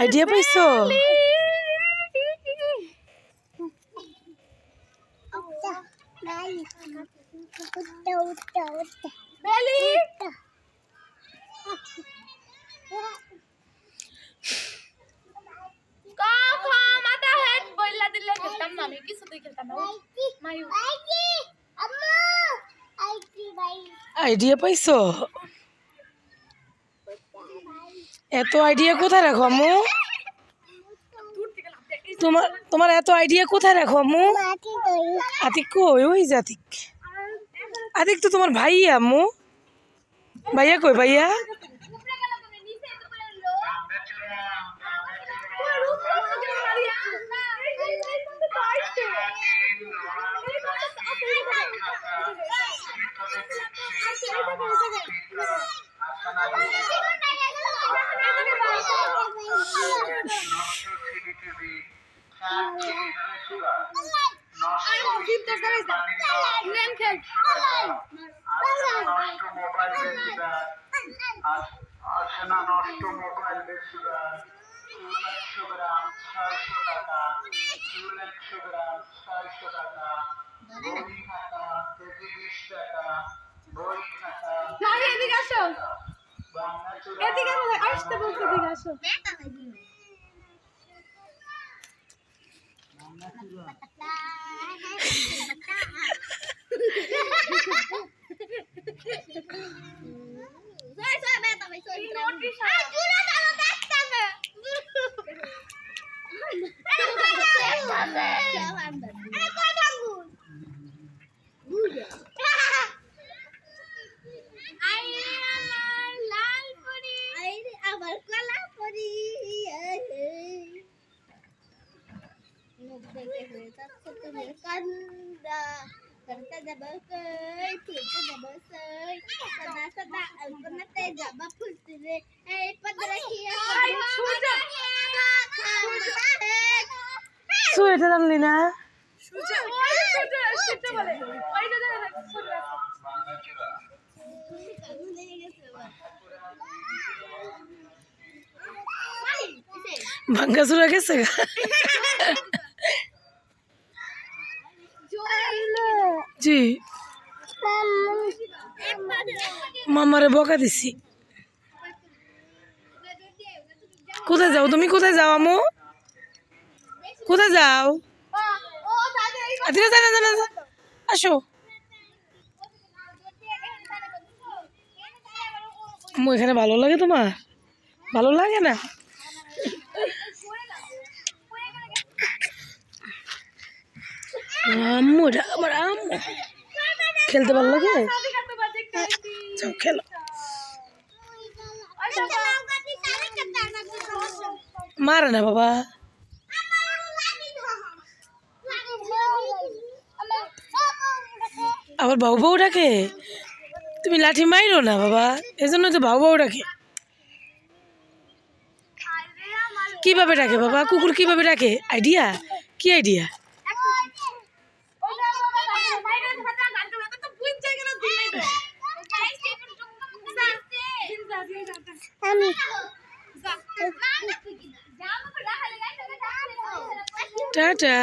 Idea পাইছো? Idea পাইছো? এত আইডিয়া কোথায় রাখো আম্মু? তোমার এত আইডিয়া কোথায় রাখো আম্মু? আতিক কই? ওই যে আতিক। আতিক তো তোমার ভাইয়া আম্মু। ভাইয়া কই? ভাইয়া সুয়েটার আনলি না? ভাঙ্গা চুরা গেছে জি মামারে বকা দিছি। কোথায় যাও তুমি? কোথায় যাও আম্মু? কোথায় যাও? আসো আম্মু। এখানে ভালো লাগে তোমার? ভালো লাগে না? আম্মু আমার আম্মু খেলতে ভালো লাগে? যাও খেলো। মারে না বাবা। আবার বাবু বউ ডাকে? তুমি লাঠি মাইরো না বাবা, এজন্য তো বাবু বউ ডাকে। কিভাবে ডাকে বাবা? কুকুর কিভাবে ডাকে? আইডিয়া কি? Idea tata.